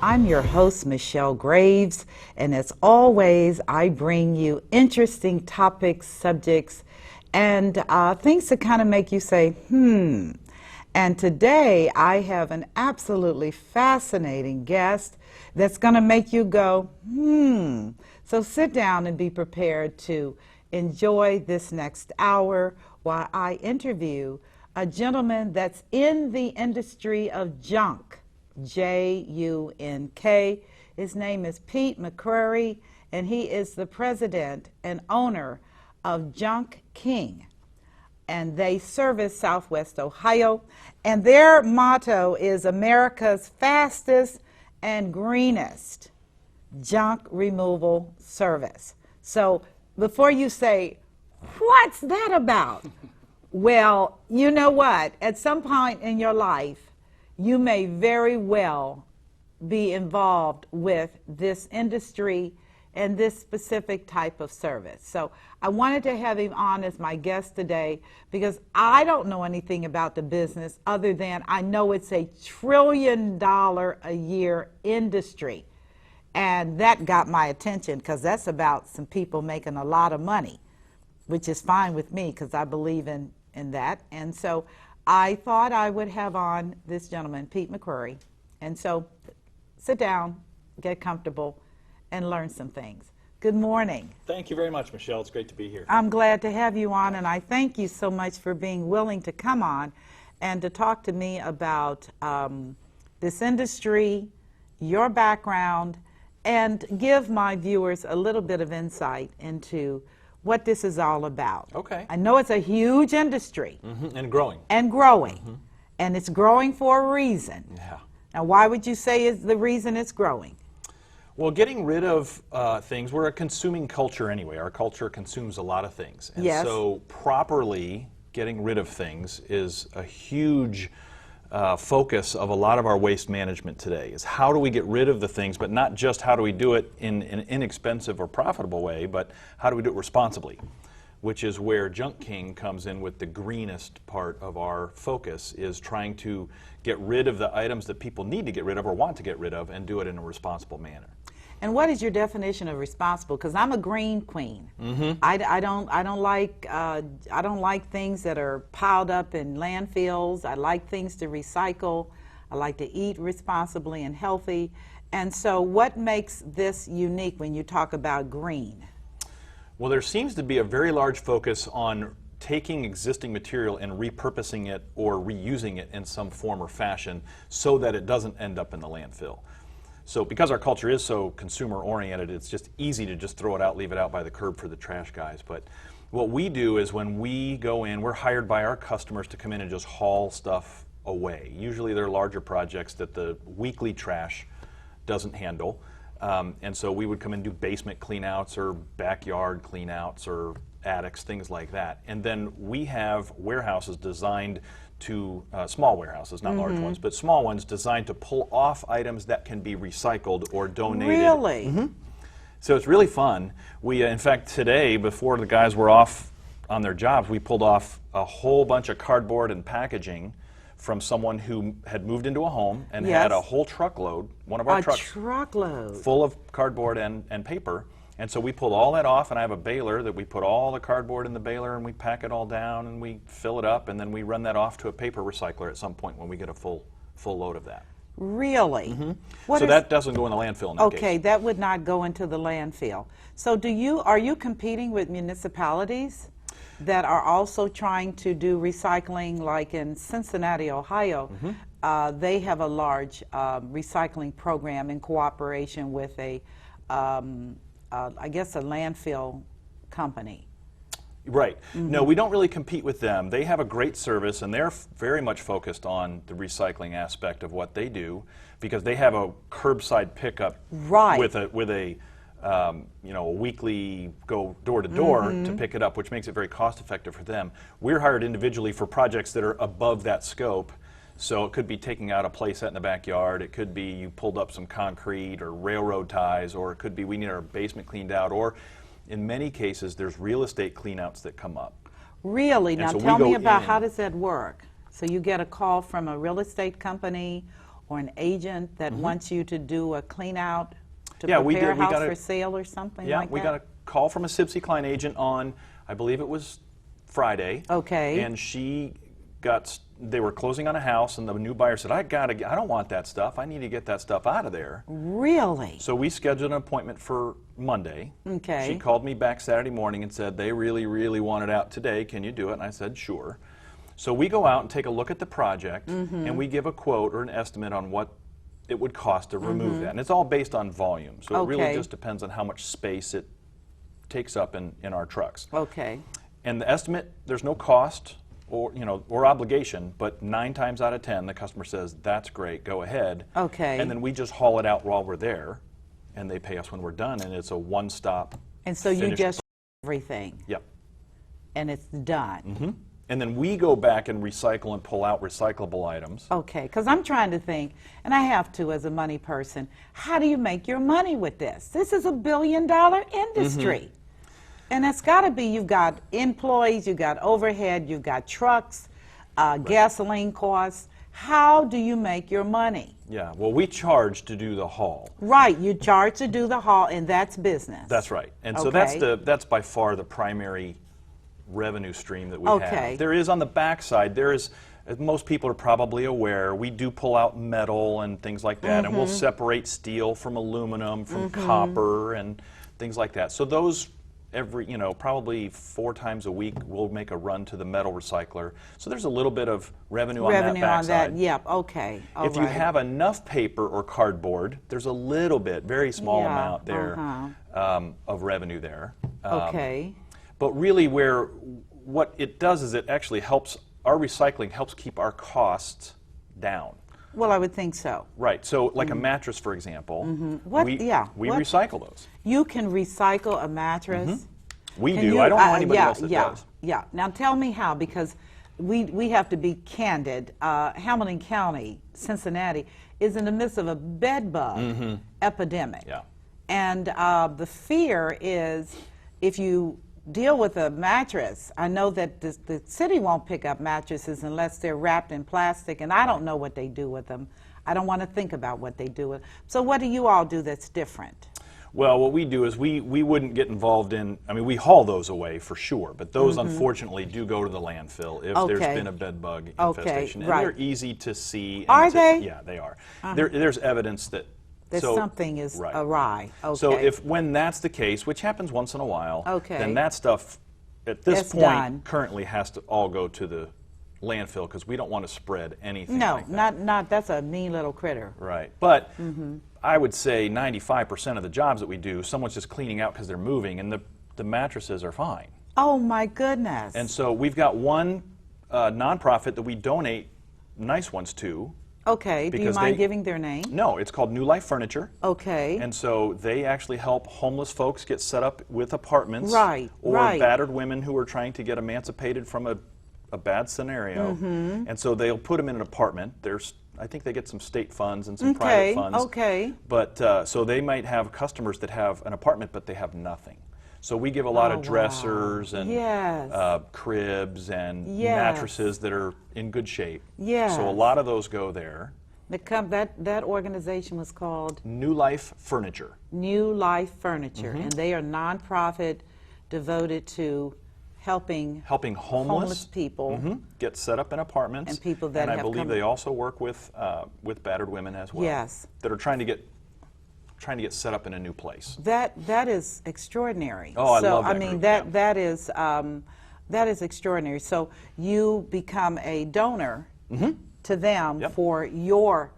I'm your host, Michelle Graves, and as always, I bring you interesting topics, subjects, and things to kind of make you say, And today, I have an absolutely fascinating guest that's going to make you go, So sit down and be prepared to enjoy this next hour while I interview a gentleman that's in the industry of junk. Junk. His name is Pete McCreary, and he is the president and owner of Junk King. And they service Southwest Ohio. And their motto is America's fastest and greenest junk removal service. So before you say, what's that about? Well, you know what? At some point in your life, you may very well be involved with this industry and this specific type of service. So I wanted to have him on as my guest today because I don't know anything about the business other than I know it's a $1 trillion a year industry. And that got my attention because that's about some people making a lot of money, which is fine with me because I believe in that. And so I thought I would have on this gentleman, Pete McCreary. And so sit down, get comfortable, and learn some things. Good morning. Thank you very much, Michelle. It's great to be here. I'm glad to have you on, and I thank you so much for being willing to come on and to talk to me about this industry, your background, and give my viewers a little bit of insight into what this is all about. Okay. I know it's a huge industry. And growing. And growing. And it's growing for a reason. Yeah. Now, why would you say is the reason it's growing? Well, getting rid of things, we're a consuming culture anyway. Our culture consumes a lot of things. And Yes. so properly getting rid of things is a huge focus of a lot of our waste management today, is how do we get rid of the things, but not just how do we do it in an inexpensive or profitable way, but how do we do it responsibly, which is where Junk King comes in with the greenest part of our focus, is trying to get rid of the items that people need to get rid of or want to get rid of and do it in a responsible manner. And what is your definition of responsible? Because I'm a green queen. I don't like things that are piled up in landfills. I like things to recycle. I like to eat responsibly and healthy. And so, what makes this unique when you talk about green? Well, there seems to be a very large focus on taking existing material and repurposing it or reusing it in some form or fashion so that it doesn't end up in the landfill. So because our culture is so consumer oriented, it's just easy to just throw it out, leave it out by the curb for the trash guys. But what we do is when we go in, we're hired by our customers to come in and just haul stuff away. Usually they're larger projects that the weekly trash doesn't handle. And so we would come and do basement cleanouts or backyard cleanouts or attics, things like that. And then we have warehouses designed to, small warehouses, not large ones, but small ones designed to pull off items that can be recycled or donated. Really? So it's really fun. We, in fact, today, before the guys were off on their jobs, we pulled off a whole bunch of cardboard and packaging from someone who had moved into a home and Yes. had a whole truckload, one of our trucks, truckload. full of cardboard and paper. And so we pulled all that off, and I have a baler that we put all the cardboard in the baler, and we pack it all down, and we fill it up, and then we run that off to a paper recycler at some point when we get a full load of that. Really? What So is- that doesn't go in the landfill in that Okay, case. that would not go into the landfill. So are you competing with municipalities that are also trying to do recycling, like in Cincinnati, Ohio? They have a large recycling program in cooperation with I guess a landfill company. Right. No, we don't really compete with them. They have a great service, and they're very much focused on the recycling aspect of what they do, because they have a curbside pickup Right. with a weekly go door to door to pick it up, which makes it very cost effective for them. We're hired individually for projects that are above that scope. So it could be taking out a play set in the backyard, it could be you pulled up some concrete or railroad ties, or it could be we need our basement cleaned out, or in many cases there's real estate cleanouts that come up. Really? And Now so we tell me go about in. how does that work? So you get a call from a real estate company or an agent that wants you to do a clean out to Yeah, we prepare a did. We house got for sale or something Yeah, like we that? got a call from a Sibsey Klein agent on, I believe it was Friday. Okay. And they were closing on a house, and the new buyer said, I don't want that stuff. I need to get that stuff out of there. Really? So we scheduled an appointment for Monday. Okay. She called me back Saturday morning and said, they really, really want it out today. Can you do it? And I said, sure. So we go out and take a look at the project, and we give a quote or an estimate on what it would cost to remove that. And it's all based on volume. So it really Okay. just depends on how much space it takes up in our trucks. Okay. And the estimate, there's no cost or obligation, but 9 times out of 10, the customer says, that's great, go ahead. Okay. And then we just haul it out while we're there, and they pay us when we're done, and it's a one-stop. And so you finished just everything, Yep. and it's done. And then we go back and recycle and pull out recyclable items. Okay, because I'm trying to think, and I have to as a money person, how do you make your money with this? This is $1 billion industry. And it's got to be, you've got employees, you've got overhead, you've got trucks, gasoline costs. How do you make your money? Yeah, well, we charge to do the haul. Right, you charge to do the haul, and that's business. That's right. And so Okay. that's by far the primary revenue stream that we Okay. have. There is on the backside, as most people are probably aware, we do pull out metal and things like that, and we'll separate steel from aluminum, from copper, and things like that. So those probably 4 times a week, we'll make a run to the metal recycler. So there's a little bit of revenue on that Revenue on backside. that, yep, okay. all If you right. have enough paper or cardboard, there's a little bit, very small Yeah, amount there of revenue there. Okay. But really what it does is it actually helps, our recycling helps keep our costs down. Well, I would think so. Right, so like a mattress, for example, What- we yeah, what- recycle those. You can recycle a mattress? We Can do, you- I don't know anybody yeah, else that yeah, does. Yeah, now tell me how, because we have to be candid. Hamilton County, Cincinnati, is in the midst of a bed bug epidemic. Yeah. And the fear is if you deal with a mattress, I know that the city won't pick up mattresses unless they're wrapped in plastic, and I don't know what they do with them. I don't want to think about what they do with them. So what do you all do that's different? Well, what we do is we wouldn't get involved in, we haul those away for sure, but those unfortunately do go to the landfill if there's Okay. been a bed bug Okay, infestation. And right. they're easy to see. and Are they? Yeah, they are. There's evidence that That something is right. awry. Okay. So when that's the case, which happens once in a while, Okay. then that stuff at this That's point done. currently has to all go to the landfill because we don't want to spread anything No, like that. not that's a mean little critter. Right. But I would say 95% of the jobs that we do, someone's just cleaning out because they're moving, and the mattresses are fine. Oh my goodness. And so we've got one nonprofit that we donate nice ones to. Okay, do you because mind they- giving their name? No, it's called New Life Furniture. Okay. And so they actually help homeless folks get set up with apartments. Right, Or right. battered women who are trying to get emancipated from a bad scenario. And so they'll put them in an apartment. I think they get some state funds and some private funds. Okay. But so they might have customers that have an apartment, but they have nothing. So we give a lot Oh, of dressers wow. and Yes. cribs and Yes. mattresses that are in good shape. Yes. So a lot of those go there. That organization was called New Life Furniture. New Life Furniture, and they are nonprofit devoted to helping Homeless people. get set up in apartments. And people that And I have believe come- they also work with battered women as well. Yes. That are trying to get set up in a new place. That is extraordinary. Oh, I so, love that I mean, group, that yeah. that is extraordinary. So you become a donor to them Yep. for your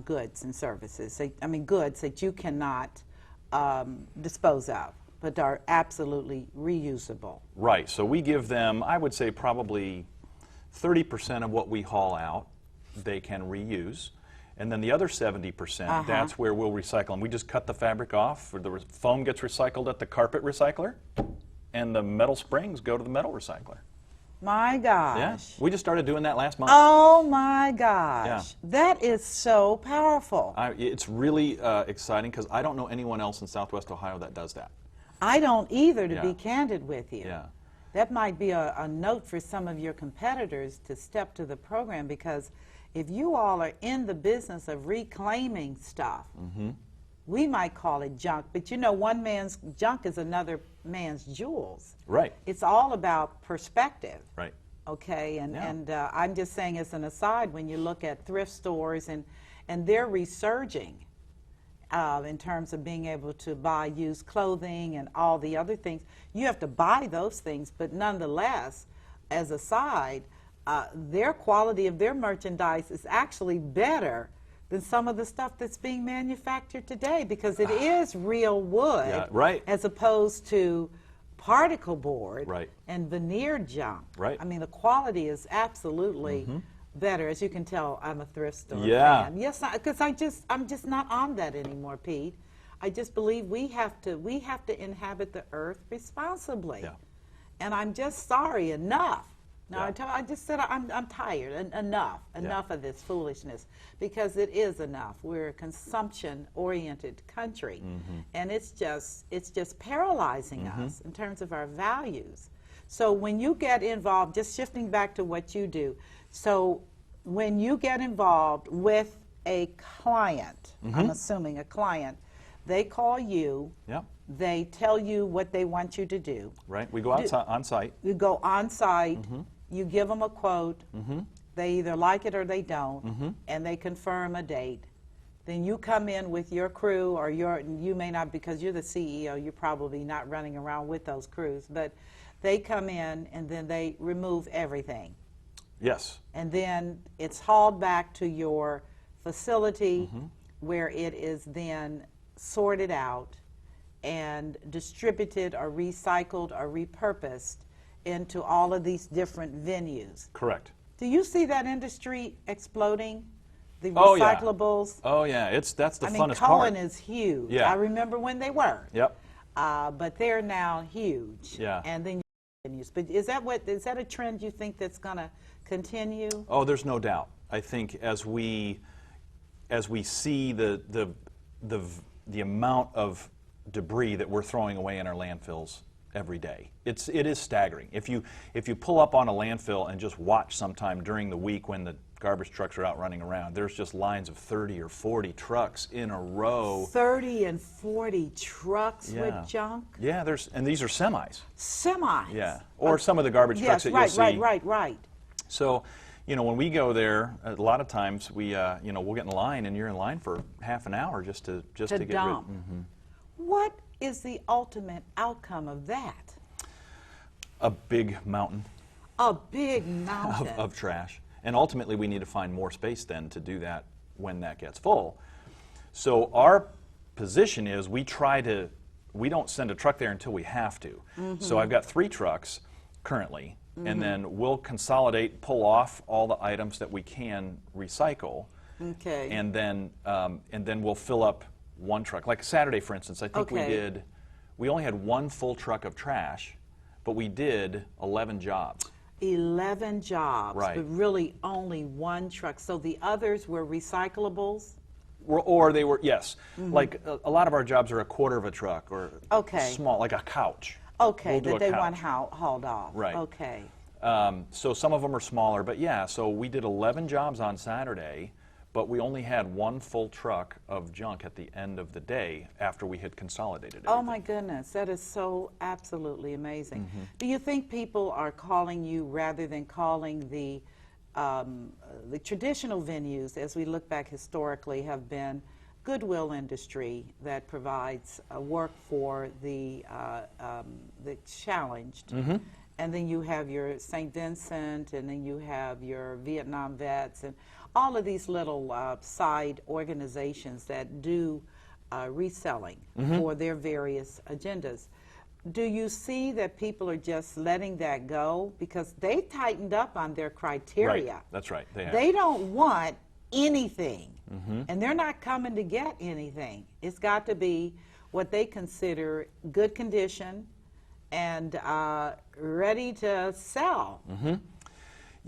goods and services. Goods that you cannot dispose of, but are absolutely reusable. Right. So we give them, I would say, probably 30% of what we haul out, they can reuse. And then the other 70%, that's where we'll recycle them. We just cut the fabric off, or the foam gets recycled at the carpet recycler, and the metal springs go to the metal recycler. My gosh. Yeah. We just started doing that last month. Oh my gosh. Yeah. That is so powerful. It's really exciting because I don't know anyone else in Southwest Ohio that does that. I don't either, to Yeah. be candid with you. Yeah. That might be a note for some of your competitors to step to the program, because if you all are in the business of reclaiming stuff, we might call it junk, but you know, one man's junk is another man's jewels. Right. It's all about perspective. Right. Okay, and, Yeah. I'm just saying as an aside, when you look at thrift stores and they're resurging in terms of being able to buy used clothing and all the other things, you have to buy those things, but nonetheless, as a side, their quality of their merchandise is actually better than some of the stuff that's being manufactured today because it is real wood Yeah, right. as opposed to particle board Right. and veneer junk. Right. I mean, the quality is absolutely better. As you can tell, I'm a thrift store Yeah. fan. Yes, because I'm just not on that anymore, Pete. I just believe we have to inhabit the earth responsibly. Yeah. And I'm just sorry, enough. No, Yeah. I just said I'm tired. Enough of this foolishness, because it is enough. We're a consumption-oriented country, and it's just paralyzing us in terms of our values. So when you get involved, just shifting back to what you do, so when you get involved with a client, I'm assuming a client, they call you. Yeah. They tell you what they want you to do. Right. We go outside on site. You go on site, you give them a quote, they either like it or they don't, and they confirm a date. Then you come in with your crew, or you may not, because you're the CEO, you're probably not running around with those crews, but they come in and then they remove everything. Yes. And then it's hauled back to your facility where it is then sorted out and distributed or recycled or repurposed into all of these different venues. Correct. Do you see that industry exploding? The Oh, yeah. recyclables? Oh yeah, that's the I mean, funnest Cohen part. is huge. Yeah. I remember when they were. Yep. But they're now huge. Yeah. And then venues. But is that a trend you think that's going to continue? Oh, there's no doubt. I think as we see the amount of debris that we're throwing away in our landfills every day, it is staggering. If you pull up on a landfill and just watch sometime during the week when the garbage trucks are out running around, there's just lines of 30 or 40 trucks in a row. 30 and 40 trucks Yeah. with junk? Yeah, and these are semis. Semis? Yeah, or some of the garbage trucks that you'll see. Right. So, when we go there, a lot of times we'll get in line, and you're in line for half an hour just to get dump. rid. What is the ultimate outcome of that? A big mountain A big mountain. of trash. And ultimately, we need to find more space then to do that when that gets full. So our position is we don't send a truck there until we have to. So I've got 3 trucks currently, and then we'll consolidate, pull off all the items that we can recycle, Okay. and then we'll fill up one truck. Like Saturday, for instance, I think Okay. we only had 1 full truck of trash, but we did 11 jobs. 11 jobs, Right. but really only 1 truck. So the others were recyclables? Or they were, yes. Like a lot of our jobs are a quarter of a truck or Okay. small, like a couch. Okay, We'll do that a they couch. want hauled off. Right. Okay. So some of them are smaller, but yeah, so we did 11 jobs on Saturday, but we only had 1 full truck of junk at the end of the day after we had consolidated it. Oh my goodness, that is so absolutely amazing. Do you think people are calling you rather than calling the traditional venues, as we look back historically, have been goodwill industry that provides work for the challenged? And then you have your St. Vincent, and then you have your Vietnam vets, and all of these little side organizations that do reselling for their various agendas. Do you see that people are just letting that go because they tightened up on their criteria? Right. That's right. They have. They don't want anything, and they're not coming to get anything. It's got to be what they consider good condition and ready to sell.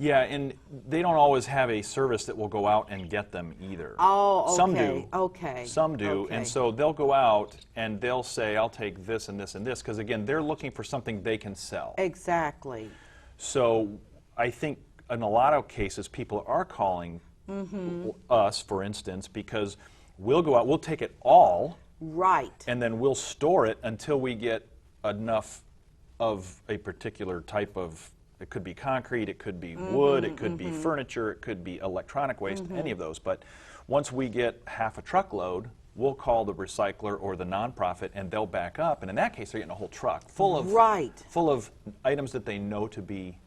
Yeah, and they don't always have a service that will go out and get them either. Oh, okay. Some do. Okay. Some do, Okay. and so they'll go out and they'll say, I'll take this and this and this, because again, they're looking for something they can sell. Exactly. So I think in a lot of cases, people are calling us, for instance, because we'll go out, we'll take it all, Right. and then we'll store it until we get enough of a particular type of, it could be concrete, it could be wood, it could be furniture, it could be electronic waste, any of those. But once we get half a truckload, we'll call the recycler or the nonprofit, and they'll back up. And in that case, they're getting a whole truck full of full of items that they know to be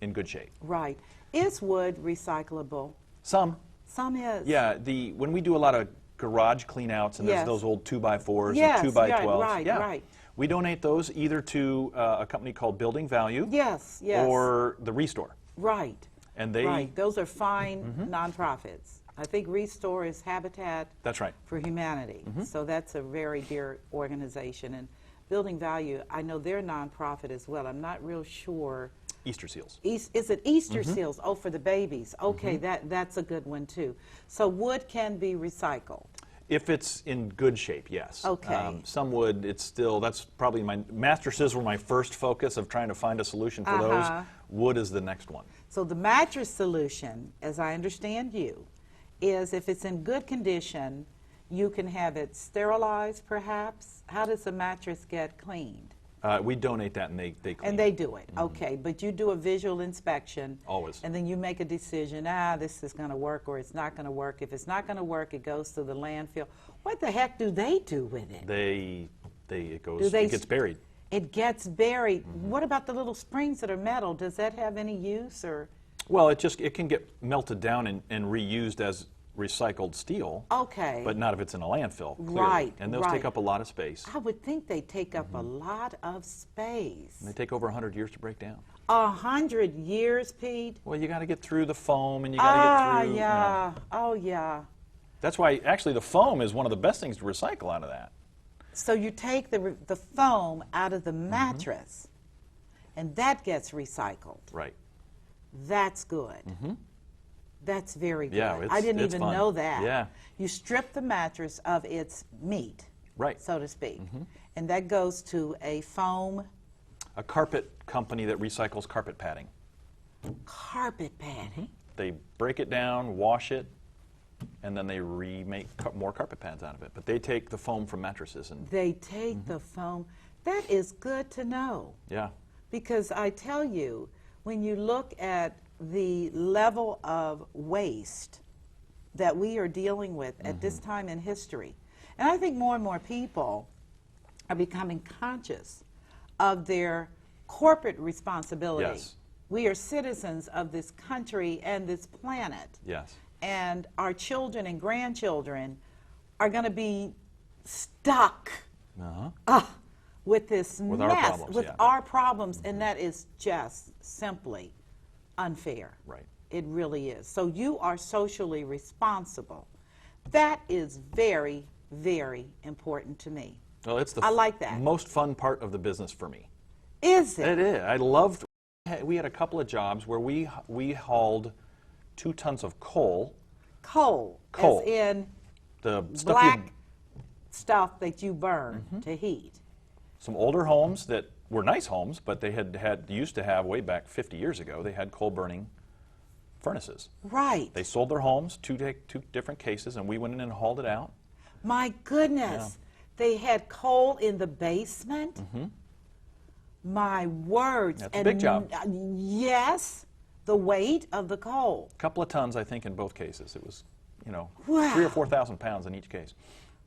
in good shape. Right. Is wood recyclable? Some. Some is. Yeah. When we do a lot of garage cleanouts, and Yes. there's those old 2x4s Yes, and 2x12s. yeah, right, yeah. right. We donate those either to a company called Building Value. Yes, yes. Or the Restore. Right. And they. Right. Those are fine nonprofits. I think Restore is Habitat That's right. for Humanity. So that's a very dear organization. And Building Value, I know they're nonprofit as well. I'm not real sure. Easter seals. Is it Easter seals? Oh, for the babies. Okay, that's a good one too. So wood can be recycled. If it's in good shape, yes. Okay. Some wood, it's still, that's probably my, mattresses were my first focus of trying to find a solution for those. Wood is the next one. So the mattress solution, as I understand you, is if it's in good condition, you can have it sterilized perhaps. How does the mattress get cleaned? We donate that and they clean And they do it, okay. But you do a visual inspection. Always. And then you make a decision, this is going to work or it's not going to work. If it's not going to work, it goes to the landfill. What the heck do they do with it? It gets buried. It gets buried. What about the little springs that are metal? Does that have any use or? Well, it can get melted down and reused as recycled steel. Okay. But not if it's in a landfill, clearly. Right, And those take up a lot of space. I would think they take up a lot of space. And they take over 100 years to break down. 100 years, Pete? Well, you got to get through the foam and you got to get through. Yeah. Oh, yeah. That's why actually the foam is one of the best things to recycle out of that. So you take the foam out of the mattress, and that gets recycled. Right. That's good. That's very good. Yeah, I didn't it's even fun. know that. Yeah. You strip the mattress of its meat, Right. so to speak, and that goes to a foam A carpet company that recycles carpet padding. carpet padding. They break it down, wash it, and then they remake more carpet pads out of it. But they take the foam from mattresses and They take the foam. That is good to know. yeah. Because I tell you, when you look at the level of waste that we are dealing with at this time in history, and I think more and more people are becoming conscious of their corporate responsibility. Yes. We are citizens of this country and this planet. Yes. And our children and grandchildren are going to be stuck with this With our mess, problems, with yeah. our problems, and that is just simply unfair. Right. It really is. So you are socially responsible. That is very, very important to me. Well, it's the I like that. most fun part of the business for me. Is it? It is. I loved. We had a couple of jobs where we hauled 2 tons of coal. Coal, Coal. as in The stuff black stuff that you burn to heat. some older homes that were nice homes, but they had used to have way back 50 years ago. They had coal burning furnaces. Right. They sold their homes, two different cases, and we went in and hauled it out. My goodness. They had coal in the basement? My words. That's a big job. Yes, the weight of the coal. A couple of tons, I think, in both cases. It was, Wow. 3,000 or 4,000 pounds in each case.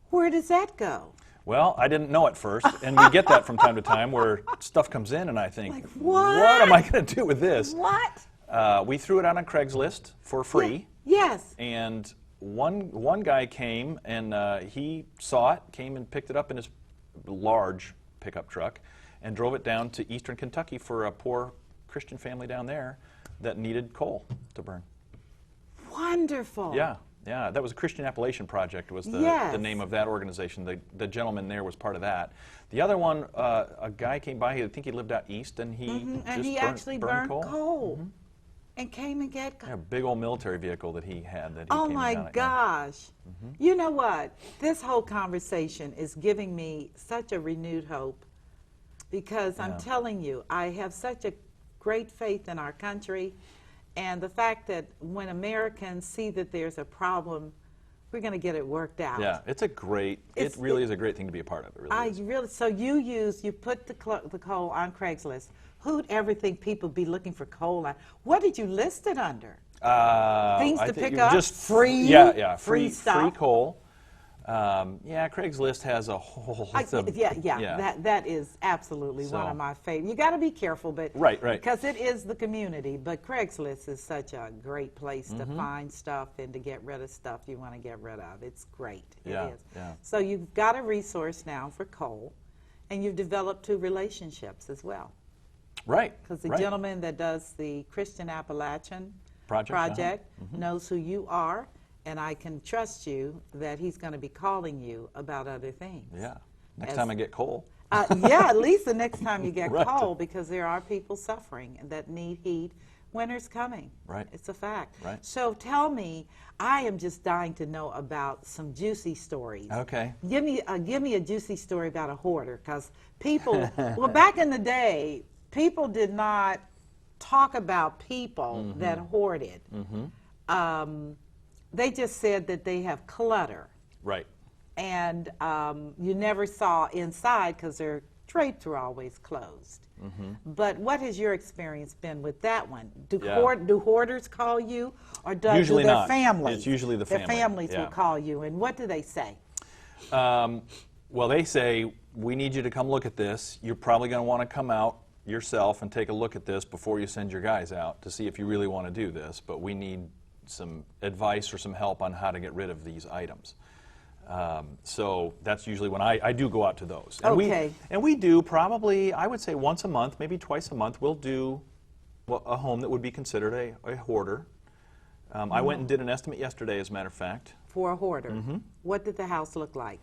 Where does that go? Well, I didn't know at first, and we get that from time to time where stuff comes in and I think, Like, what? am I going to do with this? What? We threw it out on Craigslist for free. Yes. And one guy came and he saw it, came and picked it up in his large pickup truck and drove it down to eastern Kentucky for a poor Christian family down there that needed coal to burn. Wonderful. Yeah, that was a Christian Appalachian Project was the Yes. name of that organization. The gentleman there was part of that. The other one, a guy came by, I think he lived out east, and he And he actually burned coal. And came and get coal. Yeah, a big old military vehicle that he had that he Oh came my down at, yeah. gosh. You know what? This whole conversation is giving me such a renewed hope because I'm telling you, I have such a great faith in our country And the fact that when Americans see that there's a problem, we're going to get it worked out. Yeah, it's a great, it really is a great thing to be a part of. It really is. So you put the coal on Craigslist. Who'd ever think people be looking for coal on? What did you list it under? Things to pick up? Just free? Yeah, free stuff? Free coal. Yeah, Craigslist has a whole. That is absolutely one of my favorites. You got to be careful, but right, because it is the community. But Craigslist is such a great place to find stuff and to get rid of stuff you want to get rid of. It's great. It is. Yeah. So you've got a resource now for coal, and you've developed 2 relationships as well. Right. Because the gentleman that does the Christian Appalachian Project knows who you are. And I can trust you that he's going to be calling you about other things. Yeah. Next time I get coal. Yeah, at least the next time you get Right. coal, because there are people suffering that need heat. Winter's coming. Right. It's a fact. Right. So tell me, I am just dying to know about some juicy stories. Okay. Give me a juicy story about a hoarder, because people, well, back in the day, people did not talk about people that hoarded. They just said that they have clutter. Right. And you never saw inside because their drapes were always closed. But what has your experience been with that one? Do hoarders call you, or do Usually their not. families? It's usually the family. Their families Yeah. will call you, and what do they say? Well, they say, we need you to come look at this. You're probably going to want to come out yourself and take a look at this before you send your guys out to see if you really want to do this, but we need some advice or some help on how to get rid of these items. So that's usually when I do go out to those. And we do probably, I would say once a month, maybe twice a month, we'll do a home that would be considered a hoarder. I went and did an estimate yesterday, as a matter of fact. For a hoarder. What did the house look like?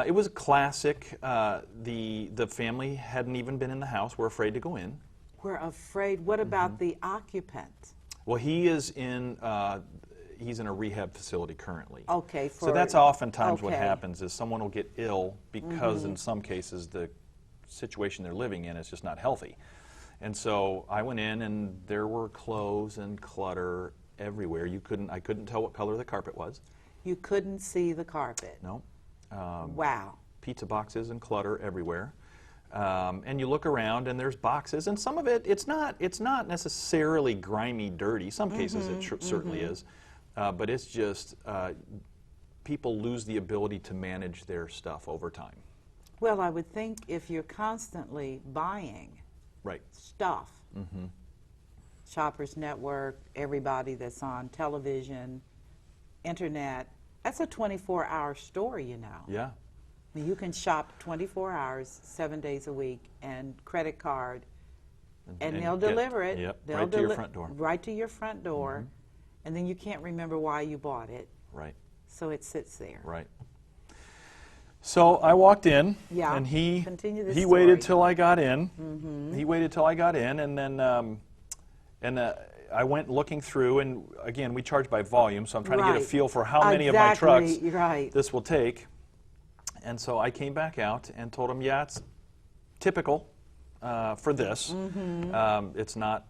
It was classic. The family hadn't even been in the house. We're afraid to go in. We're afraid. What about the occupant? Well, he's in a rehab facility currently. Okay. So that's oftentimes what happens is someone will get ill because in some cases the situation they're living in is just not healthy. And so I went in and there were clothes and clutter everywhere. I couldn't tell what color the carpet was. You couldn't see the carpet? No. Wow. Pizza boxes and clutter everywhere. And you look around and there's boxes, and some of it's not necessarily grimy, dirty. Some cases it certainly is, but it's just people lose the ability to manage their stuff over time. Well, I would think if you're constantly buying stuff, Shoppers Network, everybody that's on television, internet, that's a 24-hour store, you know. Yeah. I mean, you can shop 24 hours, 7 days a week, and credit card, and they'll deliver it. Yep, They'll right to your front door. Right to your front door, and then you can't remember why you bought it. Right. So it sits there. Right. So I walked in, Yeah. and he story. waited till I got in. He waited till I got in, and then I went looking through, and again, we charge by volume, so I'm trying to get a feel for how many of my trucks this will take. And so I came back out and told him, yeah, it's typical for this. It's not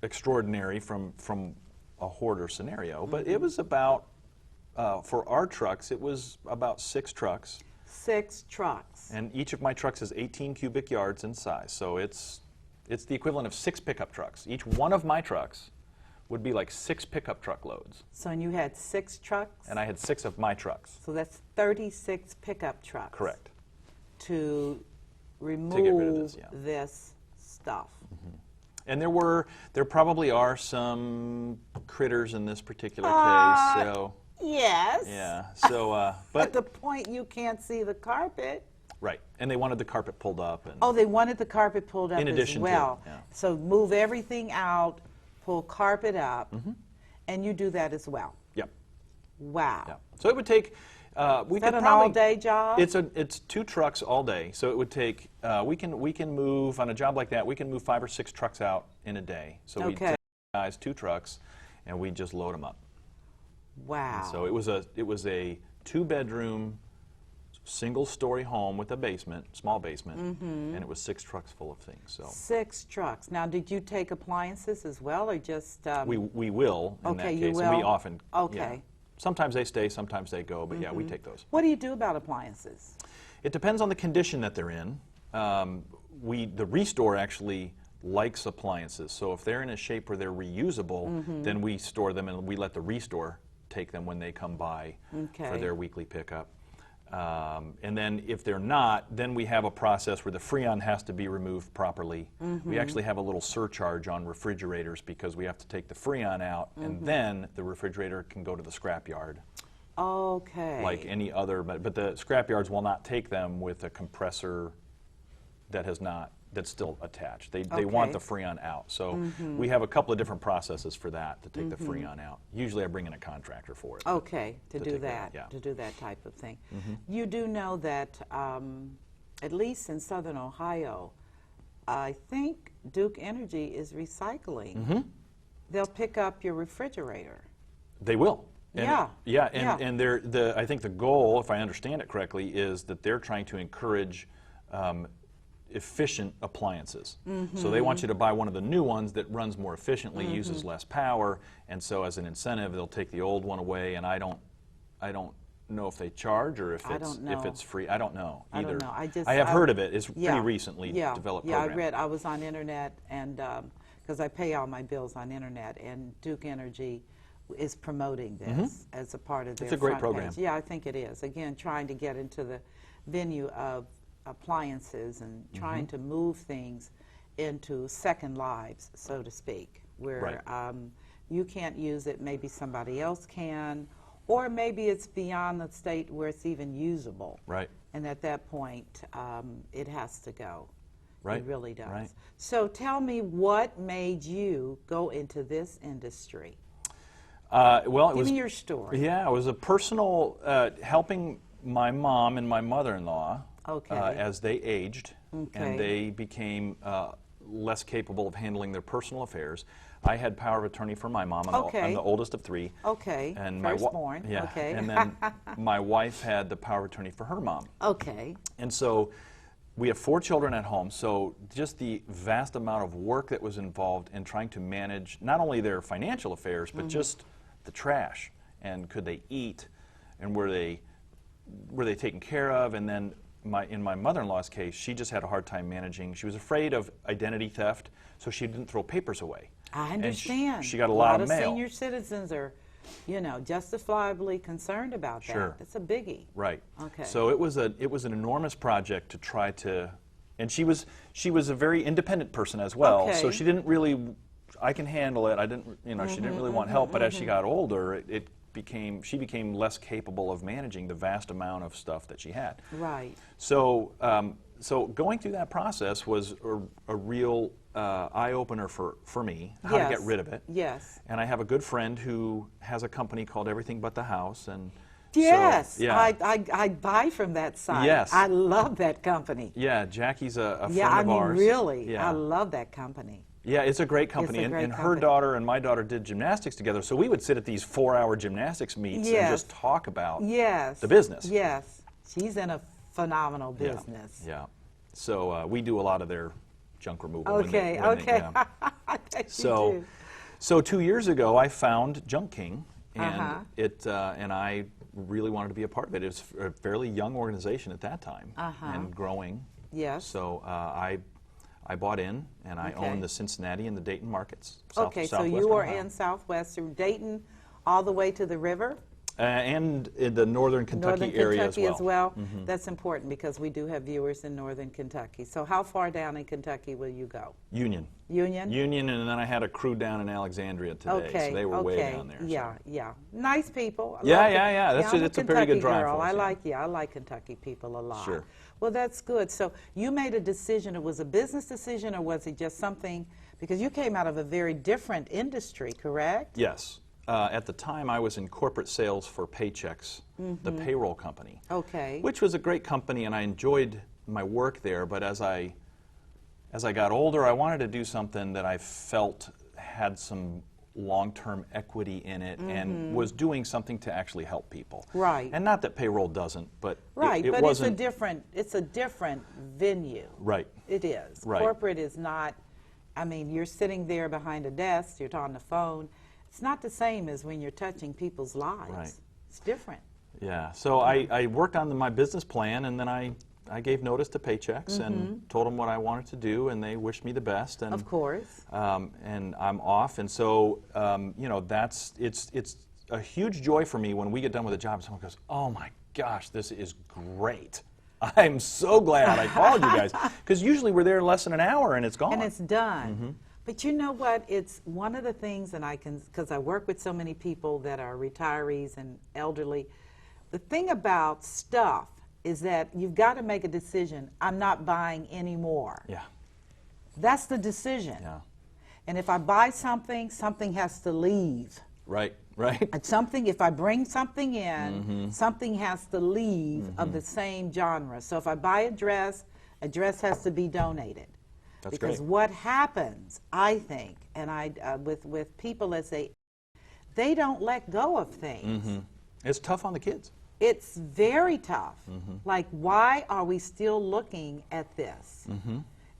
extraordinary from a hoarder scenario, but it was about, for our trucks, it was about 6 trucks. 6 trucks. And each of my trucks is 18 cubic yards in size, so it's the equivalent of 6 pickup trucks. Each one of my trucks would be like 6 pickup truck loads. So and you had 6 trucks? And I had 6 of my trucks. So that's 36 pickup trucks. Correct. To remove get rid of this, this stuff. And there probably are some critters in this particular case. So yes. yeah. So but at the point you can't see the carpet. right. And they wanted the carpet pulled up. And Oh, they wanted the carpet pulled up in addition as well. to, yeah. So move everything out, pull carpet up, and you do that as well. Yep. Wow. Yeah. So it would take. We Is that could an probably, all-day job? It's 2 trucks all day. So it would take. We can move on a job like that. We can move 5 or 6 trucks out in a day. So we take guys 2 trucks, and we just load them up. Wow. And so it was a 2-bedroom single-story home with a basement, small basement, and it was 6 trucks full of things. So 6 trucks. Now, did you take appliances as well, or just? we will in that Okay, case. you And we will? often. Okay. Yeah. Sometimes they stay, sometimes they go, but yeah, we take those. What do you do about appliances? It depends on the condition that they're in. The Restore actually likes appliances, so if they're in a shape where they're reusable, then we store them and we let the Restore take them when they come by for Okay. their weekly pickup. And then if they're not, then we have a process where the Freon has to be removed properly. We actually have a little surcharge on refrigerators because we have to take the Freon out, and then the refrigerator can go to the scrapyard. Okay. Like any other, but the scrapyards will not take them with a compressor that's still attached. They want the Okay. Freon out. So we have a couple of different processes for that to take the Freon out. Usually I bring in a contractor for it. Okay, to do take that, yeah. to do that type of thing. You do know that, at least in Southern Ohio, I think Duke Energy is recycling. They'll pick up your refrigerator. They will. And Yeah, yeah, yeah. and I think the goal, if I understand it correctly, is that they're trying to encourage efficient appliances. So they want you to buy one of the new ones that runs more efficiently, uses less power, and so as an incentive, they'll take the old one away. And I don't know if they charge or if I don't know. it's free. I don't know I either. don't know. I have heard of it. It's Yeah, pretty recently yeah, developed yeah, program. I was on internet, and because I pay all my bills on internet, and Duke Energy is promoting this as a part of their It's a great front program. page. Yeah, I think it is. Again, trying to get into the venue of appliances and trying to move things into second lives, so to speak, where you can't use it, maybe somebody else can, or maybe it's beyond the state where it's even usable. Right. And at that point, it has to go. Right. It really does. Right. So tell me, what made you go into this industry? Well, it Give was me your story. Yeah, it was a personal helping my mom and my mother-in-law Okay. as they aged Okay. and they became less capable of handling their personal affairs. I had power of attorney for my mom. I'm Okay. the oldest of 3. Okay. And Firstborn. yeah, Okay. and then my wife had the power of attorney for her mom. Okay. And so we have 4 children at home, so just the vast amount of work that was involved in trying to manage not only their financial affairs, but just the trash, and could they eat, and were they taken care of, and then in my mother-in-law's case, she just had a hard time managing. She was afraid of identity theft, so she didn't throw papers away. I And understand. she got a lot of mail. Senior citizens are, justifiably concerned about that. Sure. It's a biggie. Right. Okay. So it was an enormous project to try to, and she was a very independent person as well. Okay. So she didn't really, I can handle it. I didn't, she didn't really want help. But as she got older, she became less capable of managing the vast amount of stuff that she had. Right. So so going through that process was a real eye-opener for me, how to get rid of it. Yes. And I have a good friend who has a company called Everything But the House, and Yes. so, yeah. I buy from that site. Yes. I love that company. Yeah, Jackie's a friend Yeah, of ours. really. Yeah. I love that company. Yeah, it's a great company. It's a great and her company. daughter and my daughter did gymnastics together, so we would sit at these 4-hour gymnastics meets and Yes. just talk about Yes. the business. Yes. She's in a phenomenal Yeah, business. Yeah. So we do a lot of their junk removal. Okay, when they, okay. yeah. I bet you So, do. so 2 years ago, I found Junk King, and Uh-huh. and I really wanted to be a part of it. It was a fairly young organization at that time and growing. Yes. So I bought in, and I Okay. own the Cincinnati and the Dayton markets. Okay, so Southwest you are Ohio. in Southwest, so Dayton, all the way to the river? And in the northern Kentucky Northern area Kentucky as well. That's important because we do have viewers in Northern Kentucky. So how far down in Kentucky will you go? Union. Union? Union, and then I had a crew down in Alexandria today, Okay, so they were way okay. down there. so. Yeah, yeah. Nice people. I Yeah, love yeah, it. yeah. That's I'm it's a very good Kentucky drive girl. for us, I like Kentucky people a lot. Sure. Well, that's good. So you made a decision. It was a business decision, or was it just something, because you came out of a very different industry, correct? Yes. At the time, I was in corporate sales for Paychex, the payroll company. Okay. Which was a great company, and I enjoyed my work there. But as I got older, I wanted to do something that I felt had some long-term equity in it and was doing something to actually help people. Right. And not that payroll doesn't, but Right, it but wasn't. it's a different venue. Right. It is. Right. Corporate is not, I mean, you're sitting there behind a desk, you're on the phone. It's not the same as when you're touching people's lives. Right. It's different. Yeah, so I worked on my business plan, and then I gave notice to Paychecks and told them what I wanted to do, and they wished me the best. And, Of course. and I'm off, and so you know, it's a huge joy for me when we get done with a job and someone goes, "Oh my gosh, this is great! I'm so glad I called you guys," because usually we're there less than an hour and it's gone. And it's done. But you know what? It's one of the things, and because I work with so many people that are retirees and elderly, the thing about stuff is that you've got to make a decision. I'm not buying anymore. Yeah. That's the decision. Yeah. And if I buy something, something has to leave. Right. Right. And something, if I bring something in, something has to leave of the same genre. So if I buy a dress has to be donated. That's because great. what happens, I think, and with people as they don't let go of things. It's tough on the kids. It's very tough. Like, why are we still looking at this?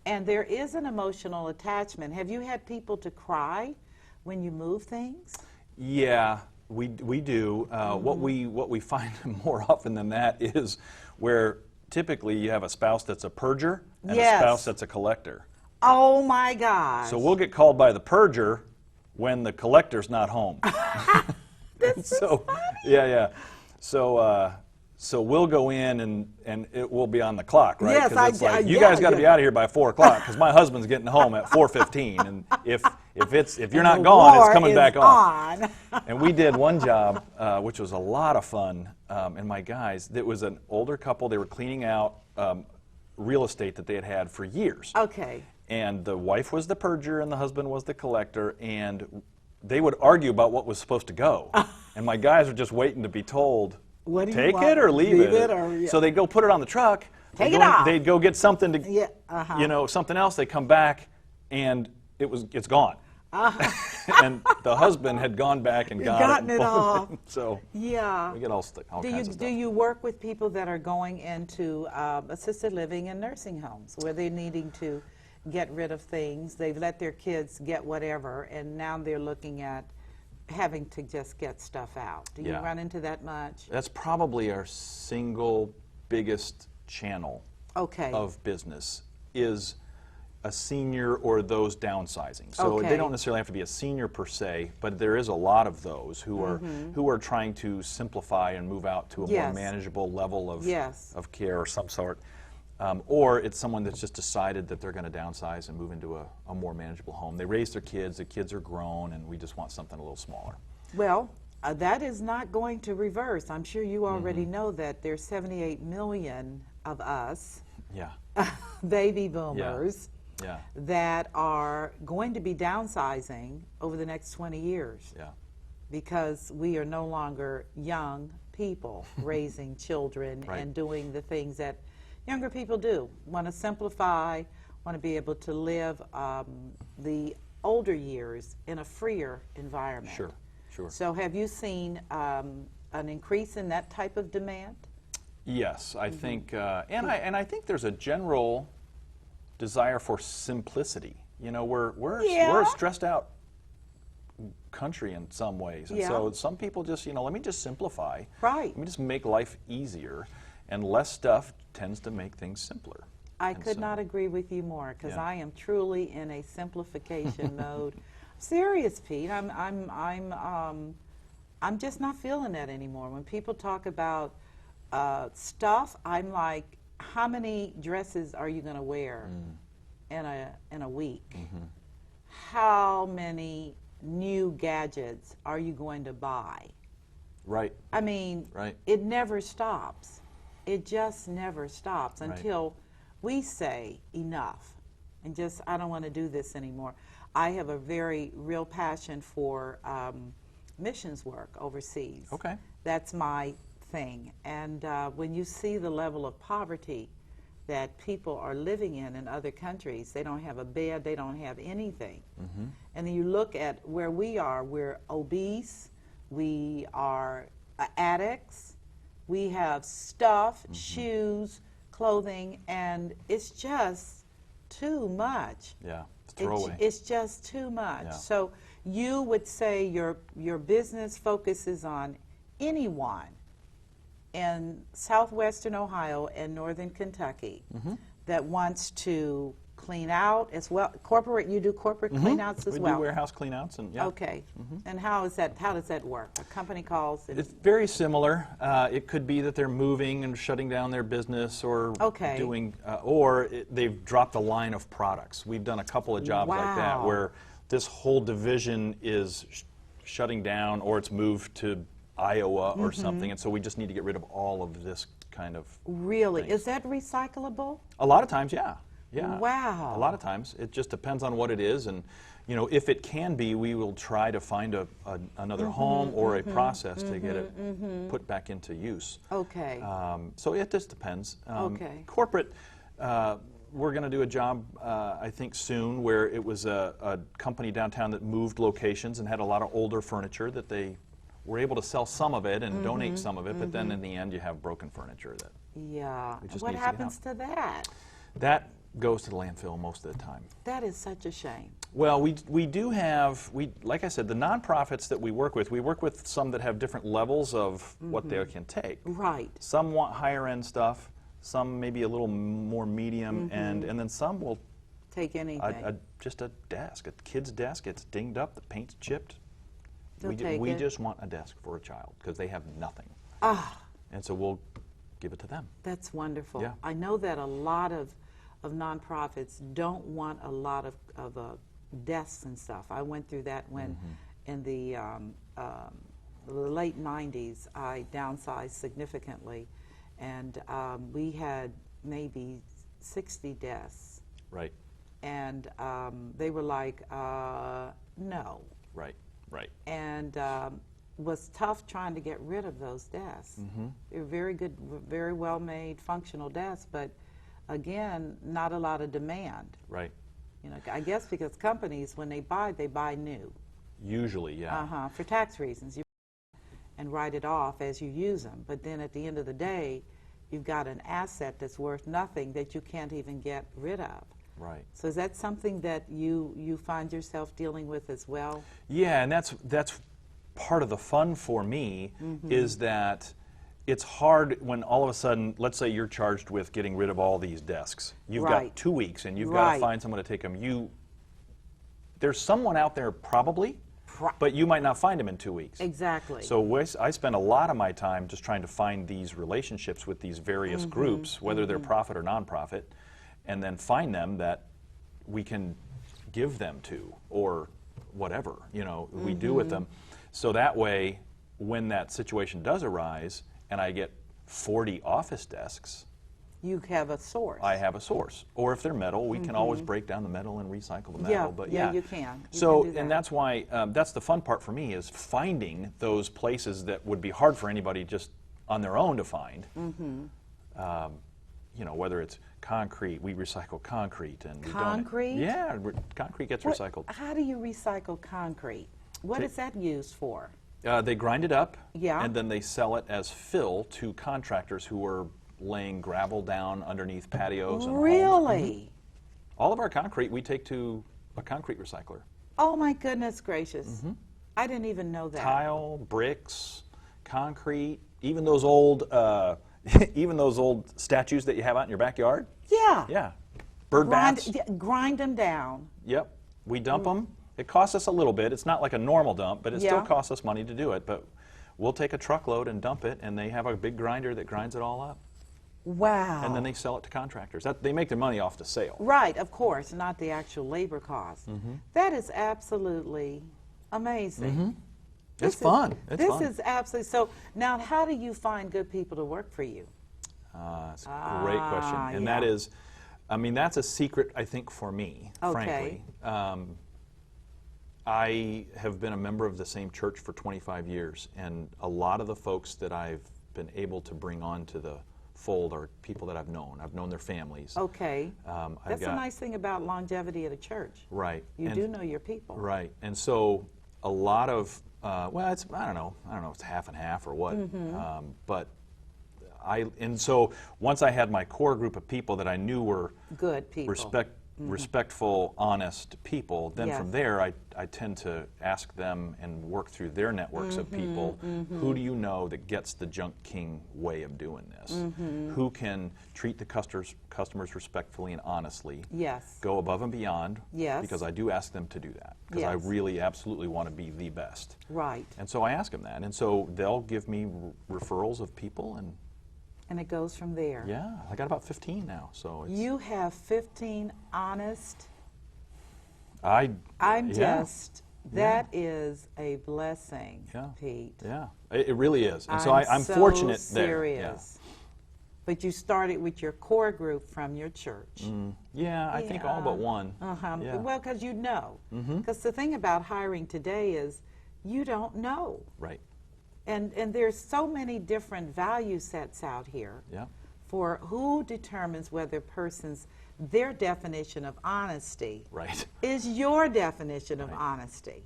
And there is an emotional attachment. Have you had people to cry when you move things? Yeah, we do. What we find more often than that is where typically you have a spouse that's a purger and a spouse that's a collector. Oh my gosh. So we'll get called by the purger when the collector's not home. That's so yeah. So we'll go in and it will be on the clock, right? Yes, 'Cause it's like, you guys got to be out of here by 4 o'clock because my husband's getting home at 4:15, and if you're not gone, it's coming back on. And we did one job, which was a lot of fun, and my guys, it was an older couple. They were cleaning out real estate that they had had for years. Okay. And the wife was the purger and the husband was the collector, and they would argue about what was supposed to go. And my guys were just waiting to be told, What do you take want? it or leave it. Or, So they'd go put it on the truck. Take it off. They'd go get something to, Yeah, you know, something else. They come back and it's gone. And the husband had gone back and Gotten it off. So Yeah. we get all kinds of stuff. Do you work with people that are going into assisted living and nursing homes where they're needing to get rid of things? They've let their kids get whatever, and now they're looking at having to just get stuff out. Do you run into that much? That's probably our single biggest channel Okay. of business is a senior or those downsizing. So Okay. they don't necessarily have to be a senior per se, but there is a lot of those who are trying to simplify and move out to a more manageable level of care of some sort. Or it's someone that's just decided that they're going to downsize and move into a more manageable home. They raise their kids, the kids are grown, and we just want something a little smaller. Well, that is not going to reverse. I'm sure you already know that there's 78 million of us, Yeah. baby boomers, Yeah. that are going to be downsizing over the next 20 years Yeah. because we are no longer young people raising children and doing the things that younger people do. Want to simplify, want to be able to live the older years in a freer environment. Sure. Sure. So have you seen an increase in that type of demand? Yes, I think, and I think there's a general desire for simplicity. You know, we're a stressed out country in some ways, and so some people just, you know, let me just simplify. Right. Let me just make life easier, and less stuff tends to make things simpler. I could not agree with you more, because I am truly in a simplification mode. Serious, Pete. I'm just not feeling that anymore. When people talk about stuff, I'm like, how many dresses are you going to wear in a week? How many new gadgets are you going to buy? Right. I mean, it never stops. It just never stops until we say enough and just, I don't want to do this anymore. I have a very real passion for missions work overseas. Okay. That's my thing. And when you see the level of poverty that people are living in other countries. They don't have a bed, they don't have anything. And then you look at where we are, we're obese, we are addicts, we have stuff, shoes, clothing, and it's just too much. Yeah, it's throwaway. It's just too much. Yeah. So you would say your business focuses on anyone in southwestern Ohio and northern Kentucky that wants to clean out as well. Corporate, you do corporate cleanouts as We well. do warehouse cleanouts, and yeah. Okay. And how does that work? A company calls and It's very similar. It could be that they're moving and shutting down their business, or Okay. doing, they've dropped a line of products. We've done a couple of jobs like that Wow. where this whole division is shutting down, or it's moved to Iowa or something, and so we just need to get rid of all of this kind of. really, things. is that recyclable? A lot of times, yeah. Yeah. Wow. A lot of times. It just depends on what it is, and if it can be, we will try to find another home or a process to get it put back into use. Okay. So it just depends. Okay. Corporate, we're going to do a job, I think, soon, where it was a company downtown that moved locations and had a lot of older furniture that they were able to sell some of it and donate some of it, but then in the end you have broken furniture that Yeah. just What needs to get happens to that? that goes to the landfill most of the time. That is such a shame. Well, we do have, like I said, the nonprofits that we work with some that have different levels of what they can take. Right. Some want higher end stuff, some maybe a little more medium, and then some will Take anything. just a desk, a kid's desk. It's dinged up, the paint's chipped. They'll We take it. just want a desk for a child because they have nothing. Ah, And so we'll give it to them. that's wonderful. Yeah. I know that a lot of nonprofits don't want a lot of desks and stuff. I went through that when in the late 90s I downsized significantly, and we had maybe 60 desks, Right, and they were like, no. right, right. And was tough trying to get rid of those desks. They were very good, very well made, functional desks, but again, not a lot of demand. Right. I guess because companies, when they buy new. Usually, yeah. For tax reasons, and write it off as you use them. But then at the end of the day, you've got an asset that's worth nothing that you can't even get rid of. Right. So is that something that you find yourself dealing with as well? Yeah, and that's part of the fun for me is that it's hard when all of a sudden, let's say you're charged with getting rid of all these desks. You've Right. got 2 weeks and you've got to Right. find someone to take them. There's someone out there probably, but you might not find them in 2 weeks. Exactly. So I spend a lot of my time just trying to find these relationships with these various groups, whether they're profit or nonprofit, and then find them that we can give them to, or whatever, we do with them. So that way, when that situation does arise, and I get 40 office desks, you have a source. I have a source. Or if they're metal, we can always break down the metal and recycle the metal. Yeah, But yeah, you can. You So, can do and that. that's why, that's the fun part for me, is finding those places that would be hard for anybody just on their own to find. Whether it's concrete, we recycle concrete. And we Concrete? Yeah, concrete gets recycled. How do you recycle concrete? What is that used for? They grind it up, Yeah. and then they sell it as fill to contractors who are laying gravel down underneath patios and homes. Really? All of our concrete we take to a concrete recycler. Oh my goodness gracious! I didn't even know that. Tile, bricks, concrete, even those old, even those old statues that you have out in your backyard. Yeah. Yeah, bird baths. Grind them down. Yep, we dump them. It costs us a little bit. It's not like a normal dump, but it still Yeah. costs us money to do it. But we'll take a truckload and dump it, and they have a big grinder that grinds it all up. Wow. And then they sell it to contractors. They make their money off the sale. Right, of course, not the actual labor cost. That is absolutely amazing. It's fun. It's This fun. is absolutely so. Now, how do you find good people to work for you? That's a great question. And yeah. that is, that's a secret, I think, for me, Okay. frankly. I have been a member of the same church for 25 years, and a lot of the folks that I've been able to bring on to the fold are people that I've known. I've known their families. Okay. I've That's got, a nice thing about longevity at a church. right. You And- do know your people. Right, and so a lot of, well, it's, I don't know if it's half and half or what, but and so once I had my core group of people that I knew were Good people. respectful, honest people, then Yes. from there I tend to ask them and work through their networks of people. Who do you know that gets the Junk King way of doing this? Who can treat the customers respectfully and honestly? Yes. Go above and beyond. Yes. Because I do ask them to do that. Because I Yes. really absolutely want to be the best. Right. And so I ask them that. And so they'll give me referrals of people, and And it goes from there. yeah, I got about 15 now. So it's, You have 15 honest. I'm I'm yeah. just, that is a blessing, Yeah. Pete. Yeah, it really is. And so I'm so fortunate serious. there. But you started with your core group from your church. Yeah, I think all but one. Yeah. Well, because you know. Mm-hmm. Because the thing about hiring today is you don't know. Right. And there's so many different value sets out here Yeah. for who determines whether their definition of honesty Right. is your definition of Right. honesty.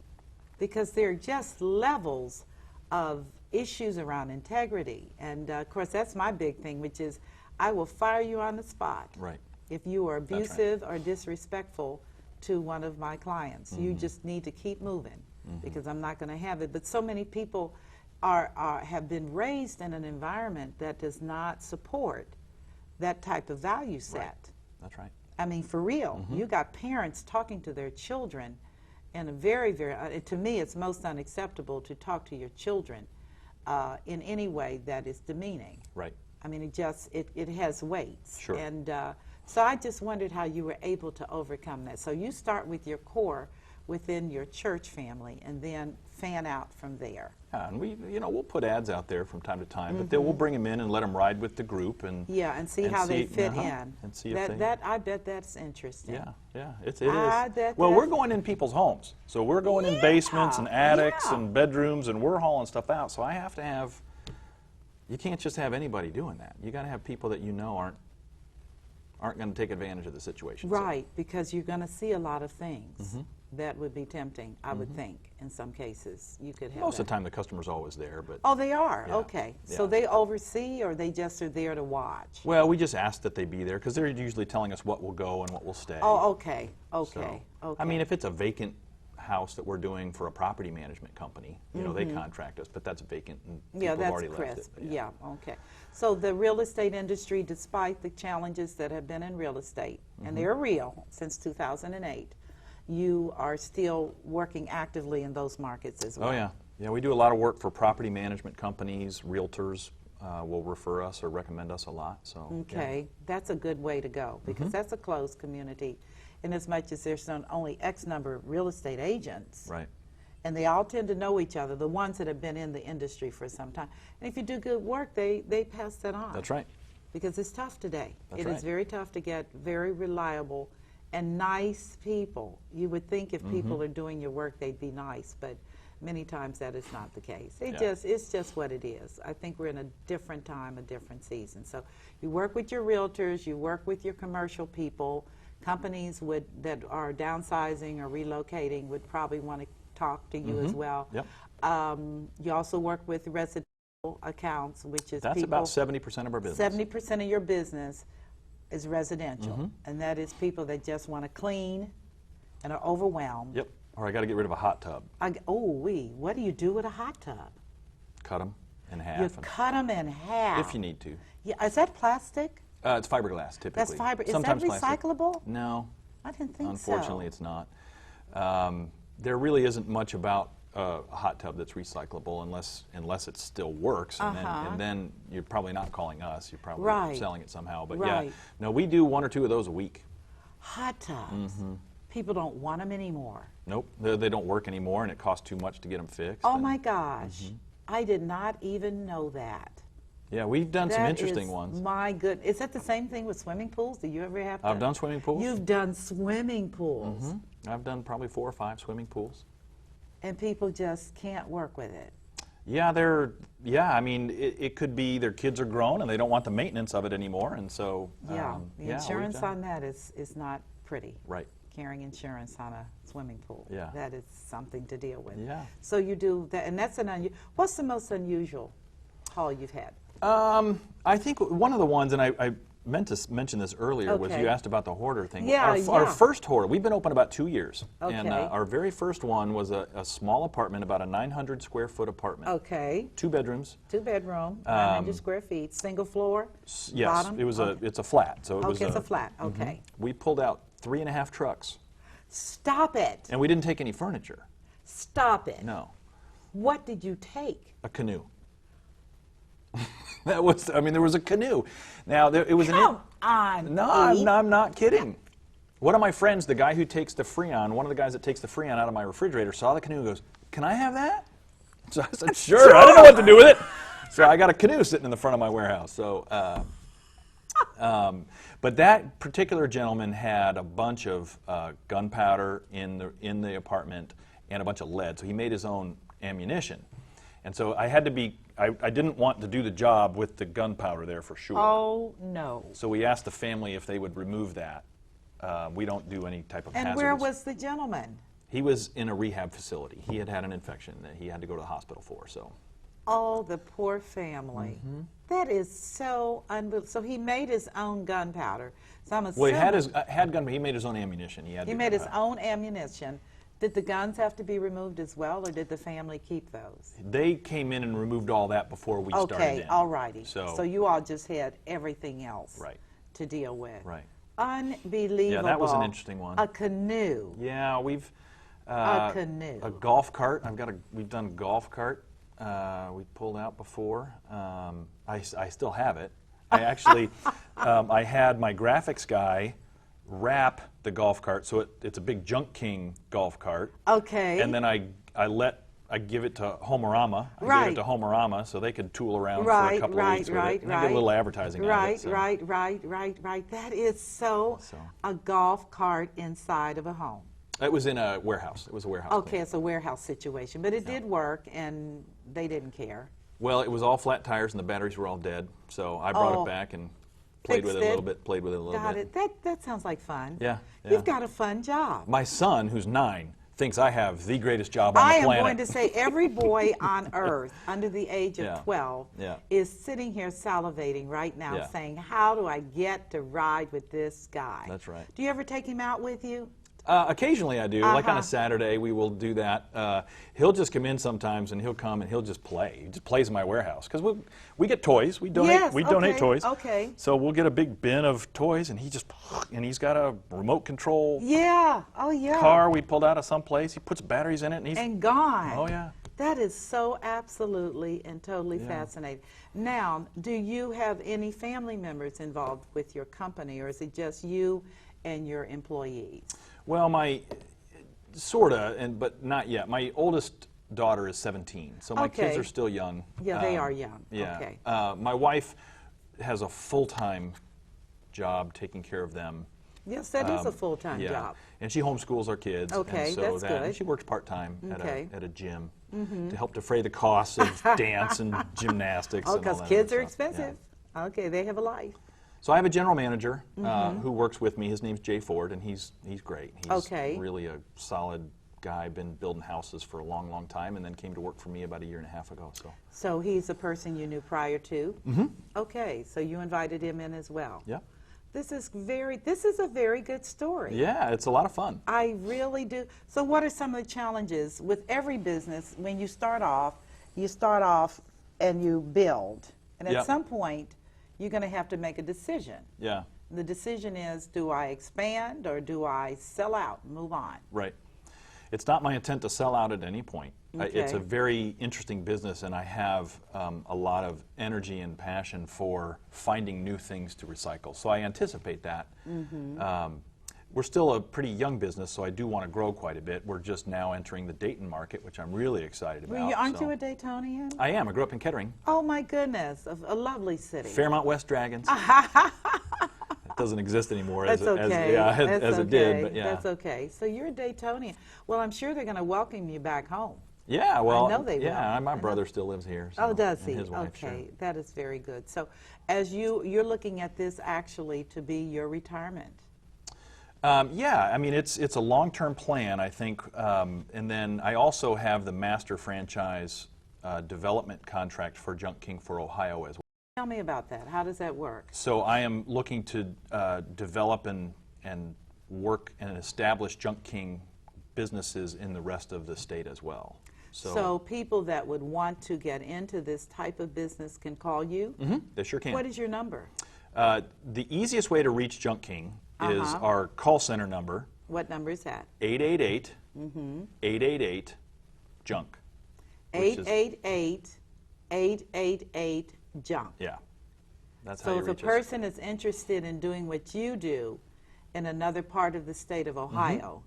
Because there are just levels of issues around integrity. And of course, that's my big thing, which is I will fire you on the spot Right. if you are right. abusive or disrespectful to one of my clients. You just need to keep moving because I'm not going to have it. But so many people have been raised in an environment that does not support that type of value set. Right. That's right. I mean, for real, you got parents talking to their children in a very, very, to me, it's most unacceptable to talk to your children in any way that is demeaning. Right. I mean, it has weights. Sure. And so I just wondered how you were able to overcome that. So you start with your core within your church family and then fan out from there. Yeah, and we'll put ads out there from time to time, but then we'll bring them in and let them ride with the group and Yeah, and see how they fit in. and see if I bet that's interesting. Yeah, it I is. bet Well, that's- we're going in people's homes, so we're going in basements and attics and bedrooms, and we're hauling stuff out. So I have to have. You can't just have anybody doing that. You got to have people that you know aren't going to take advantage of the situation. So- Right, because you're going to see a lot of things that would be tempting, I would think, in some cases. You could have Most of that. the time, the customer's always there, but Oh, they are? Yeah, Okay. So yeah. they oversee or they just are there to watch? well, we just ask that they be there because they're usually telling us what will go and what will stay. Oh, okay. So, Okay. Okay. I mean, if it's a vacant house that we're doing for a property management company, they contract us, but that's vacant and people yeah, have that's already left it. crisp. but Yeah, okay. So the real estate industry, despite the challenges that have been in real estate, and they're real since 2008, you are still working actively in those markets as well. Oh, yeah. Yeah, we do a lot of work for property management companies, realtors will refer us or recommend us a lot. So yeah. Okay, that's a good way to go because that's a closed community in as much as there's only X number of real estate agents. Right. And they all tend to know each other, the ones that have been in the industry for some time. And if you do good work, they pass that on. That's right. Because it's tough today. That's It right. is very tough to get very reliable and nice people. You would think if people are doing your work, they'd be nice, but many times that is not the case. It's just what it is. I think we're in a different time, a different season. So you work with your realtors, you work with your commercial people. Companies that are downsizing or relocating would probably want to talk to you as well. Yep. You also work with residential accounts, which is That's people, about 70% of our business. 70% of your business is residential, and that is people that just want to clean and are overwhelmed. Yep. Or I got to get rid of a hot tub. What do you do with a hot tub? Cut them in half. You cut them in half. if you need to. Yeah, is that plastic? It's fiberglass, typically. That's fiber. Is Sometimes that plastic. recyclable? No. I didn't think Unfortunately, so. it's not. There really isn't much about a hot tub that's recyclable unless it still works, and then you're probably not calling us. You're probably Right. selling it somehow. But Right. yeah, no, we do 1 or 2 of those a week. Hot tubs. People don't want them anymore. Nope, they don't work anymore, and it costs too much to get them fixed. Oh and- my gosh. I did not even know that. Yeah, we've done some That interesting is ones. My good. Is that the same thing with swimming pools? Do you ever have to? I've done swimming pools. You've done swimming pools. I've done probably 4 or 5 swimming pools. And people just can't work with it. Yeah, I mean, it could be their kids are grown and they don't want the maintenance of it anymore, and so Yeah, the yeah, insurance on that is not pretty. right. Carrying insurance on a swimming pool. Yeah. That is something to deal with. Yeah. So you do that, and that's what's the most unusual haul you've had? I think one of the ones, and I meant to mention this earlier, was Okay. you asked about the hoarder thing. Yeah, Our yeah. first hoarder, we've been open about 2 years. And Okay. our very first one was a small apartment, about a 900 square foot apartment. Okay. 2 bedrooms. 2-bedroom, 900 square feet, single floor, Yes, bottom? it's a flat. So it was Okay, it's a flat, okay. We pulled out 3.5 trucks, Stop it. and we didn't take any furniture. Stop it. No. What did you take? A canoe. There was a canoe. Now, it was Come on, No, Pete. I'm not kidding. One of my friends, the guy who takes the Freon, one of the guys that takes the Freon out of my refrigerator, saw the canoe and goes, "Can I have that?" So I said, "Sure." I didn't know what to do with it. So I got a canoe sitting in the front of my warehouse. So, but that particular gentleman had a bunch of gunpowder in the apartment and a bunch of lead. So he made his own ammunition. And so I had to be, I didn't want to do the job with the gunpowder there for sure. Oh, no. So we asked the family if they would remove that. We don't do any type of hazardous. And where was the gentleman? He was in a rehab facility. He had an infection that he had to go to the hospital for. So. Oh, the poor family. Mm-hmm. That is so unbelievable. So he made his own gunpowder. So I'm Well, he assuming had gun, but he made his own ammunition. he made his own ammunition. Did the guns have to be removed as well, or did the family keep those? They came in and removed all that before we started in. Okay, all righty. So you all just had everything else Right. to deal with. Right. Unbelievable. Yeah, that was an interesting one. A canoe. Yeah, we've A canoe. a golf cart. We've done golf cart. We pulled out before. I still have it. I actually I had my graphics guy wrap the golf cart, so it's a big Junk King golf cart. Okay. And then I give it to Homerama. I Right. gave it to Homerama so they could tool around for a Right, couple right, of weeks with right, it. And I right. get a little advertising out of it. Right, So. right. That is a golf cart inside of a home. It was in a warehouse. It was a warehouse. Okay, clean. it's a warehouse situation, but it did work, and they didn't care. Well, it was all flat tires and the batteries were all dead. So I brought it back and played with it a little bit. Played with it a little Got bit. it. That sounds like fun. Yeah, You've yeah. got a fun job. My son, who's 9, thinks I have the greatest job on I the am planet. going to say every boy on earth under the age of Yeah, 12 yeah. is sitting here salivating right now Yeah. saying, how do I get to ride with this guy? That's right. Do you ever take him out with you? Occasionally I do. Like on Uh-huh. a Saturday, we will do that. He'll just come in sometimes, and he'll come and he'll just play. He just plays in my warehouse because we get toys. We donate. Yes, we donate okay, toys. okay. So we'll get a big bin of toys, and he's got a remote control Yeah. Oh, yeah. car we pulled out of someplace. He puts batteries in it, and he's And gone. oh yeah. That is so absolutely and totally fascinating. Now, do you have any family members involved with your company, or is it just you and your employees? Well, but not yet. My oldest daughter is 17, so my kids Okay. are still young. Yeah, they are young. Yeah. Okay. My wife has a full-time job taking care of them. Yes, that is a full-time Yeah. job. And she homeschools our kids. Okay, and so that's and good. she works part-time Okay. at a gym to help defray the costs of dance and gymnastics. Oh, and all because that kids other are stuff. Yeah. expensive. Okay, they have a life. So I have a general manager who works with me. His name's Jay Ford, and he's great. He's Okay. really a solid guy. Been building houses for a long, long time, and then came to work for me about 1.5 years ago. So he's a person you knew prior to? Mm-hmm. Okay, so you invited him in as well. Yeah. This is a very good story. Yeah, it's a lot of fun. I really do. So what are some of the challenges with every business when you start off and you build, and at Yep. some point you're going to have to make a decision. Yeah, The decision is, do I expand or do I sell out and move on? right. It's not my intent to sell out at any point. It's a Okay. very interesting business, and I have a lot of energy and passion for finding new things to recycle. So I anticipate that. We're still a pretty young business, so I do want to grow quite a bit. We're just now entering the Dayton market, which I'm really excited about. Aren't so. you a Daytonian? I am. I grew up in Kettering. Oh my goodness, a lovely city. Fairmont West Dragons. It doesn't exist anymore That's okay. as it did, but yeah. That's okay. So you're a Daytonian. Well, I'm sure they're going to welcome you back home. Yeah, well, I know they will. yeah, my I know. brother still lives here. Oh, So, does and he? his wife, Okay, sure. that is very good. So, as you're looking at this actually to be your retirement. Yeah, I mean, it's a long-term plan, I think, and then I also have the master franchise development contract for Junk King for Ohio as well. Tell me about that. How does that work? So I am looking to develop and work and establish Junk King businesses in the rest of the state as well. So people that would want to get into this type of business can call you? They sure can. What is your number? The easiest way to reach Junk King is our call center number, What number is that? 888-888-JUNK. 888-888-JUNK. Yeah, that's how So you if a reach us. person is interested in doing what you do in another part of the state of Ohio,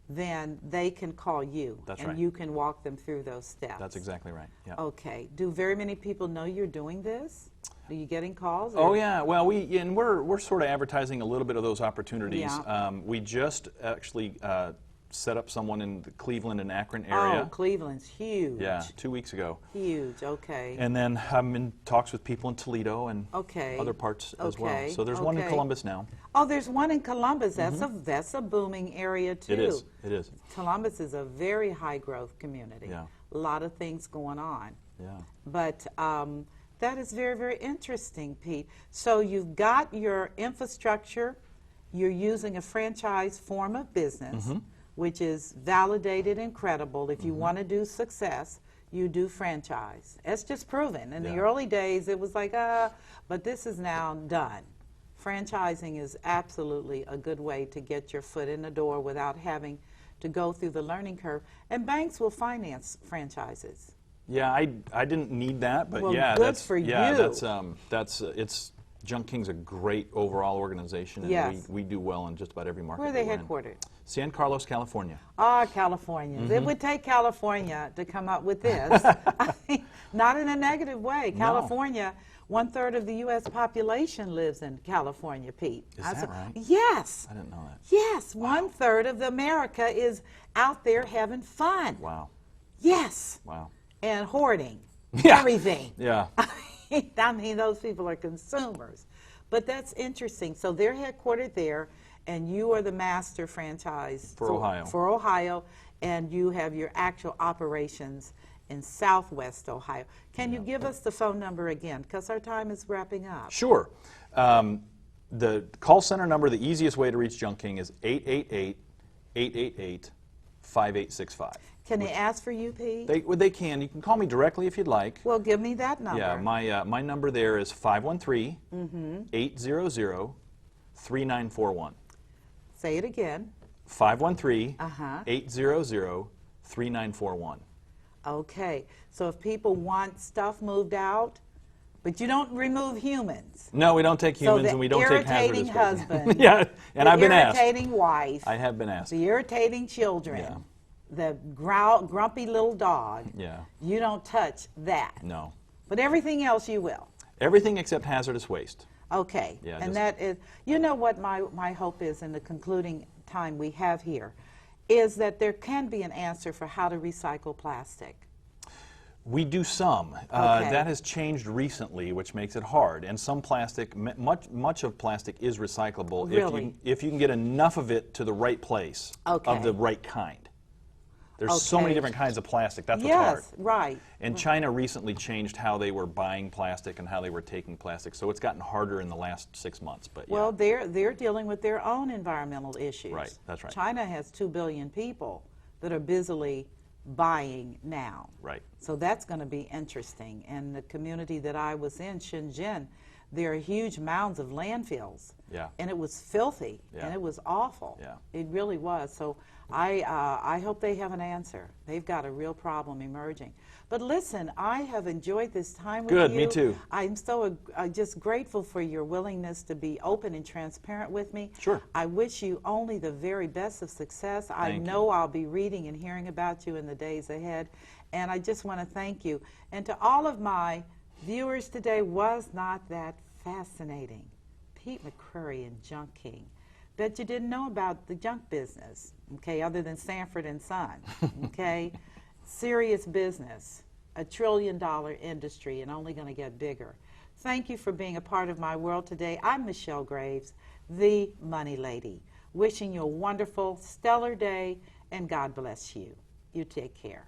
then they can call you. That's and right. you can walk them through those steps. That's exactly right. Yeah. Okay. Do very many people know you're doing this? Are you getting calls? Oh or- yeah, well we're sort of advertising a little bit of those opportunities. Yeah. We just actually set up someone in the Cleveland and Akron area. Oh, Cleveland's huge. Yeah, 2 weeks ago. Huge. Okay. And then I'm in talks with people in Toledo and Okay. other parts as well. Okay. So there's one in Okay. Columbus now. Oh, there's one in Columbus. That's a booming area too. It is. It is. Columbus is a very high growth community. Yeah. A lot of things going on. Yeah. But that is very, very interesting, Pete. So you've got your infrastructure, you're using a franchise form of business, which is validated and credible. If you want to do success, you do franchise. It's just proven. In the Yeah. early days, it was like, but this is now done. Franchising is absolutely a good way to get your foot in the door without having to go through the learning curve. And banks will finance franchises. Yeah, I didn't need that, but Well, yeah, good that's for yeah, you. it's Junk King's a great overall organization, and Yes. we do well in just about every market. Where are they that we're in. headquartered? San Carlos, California. Ah, Californians. It would take California to come up with this. I mean, not in a negative way. California, 1/3 of the U.S. population lives in California, Pete. Is that right? Yes. I didn't know that. Yes, 1/3 of America is out there having fun. Wow. Yes. Wow. And hoarding Yeah. everything. Yeah. I mean, those people are consumers. But that's interesting. So they're headquartered there, and you are the master franchise For Ohio. For Ohio, and you have your actual operations in Southwest Ohio. Can you give us the phone number again? Because our time is wrapping up. Sure. The call center number, the easiest way to reach Junk King is 888-888-5865. Can they ask for you, Pete? They can. You can call me directly if you'd like. Well, give me that number. Yeah, my number there is 513-800-3941. Say it again. 513-800-3941. Okay. So if people want stuff moved out, but you don't remove humans. No, we don't take humans, and we don't take hazardous irritating waste. husband. Yeah, and I've been asked. The irritating wife. I have been asked. The irritating children. Yeah. The grumpy little dog. Yeah. You don't touch that. No. But everything else you will. Everything except hazardous waste. Okay. Yeah, and just- that is, you know what my hope is in the concluding time we have here, is that there can be an answer for how to recycle plastic. We do some. Okay. That has changed recently, which makes it hard. And some plastic, much of plastic is recyclable Really? if you can get enough of it to the right place Okay. of the right kind. There's so many Okay. different kinds of plastic. That's what's hard. Yes, right. And China recently changed how they were buying plastic and how they were taking plastic. So it's gotten harder in the last 6 months. But yeah. Well, they're dealing with their own environmental issues. Right, that's right. China has 2 billion people that are busily buying now. Right. So that's going to be interesting. And the community that I was in, Shenzhen, there are huge mounds of landfills. Yeah. And it was filthy, Yeah. and it was awful. Yeah. It really was. So I hope they have an answer. They've got a real problem emerging. But listen, I have enjoyed this time with you. Good, me too. I'm so just grateful for your willingness to be open and transparent with me. Sure. I wish you only the very best of success. I Thank know I'll be reading and hearing about you in the days ahead. And I just want to thank you. And to all of my viewers today, was not that fascinating? Pete McCreary and Junk King. Bet you didn't know about the junk business, okay, other than Sanford and Son, okay? Serious business, a $1 trillion industry, and only going to get bigger. Thank you for being a part of my world today. I'm Michelle Graves, the Money Lady, wishing you a wonderful, stellar day, and God bless you. You take care.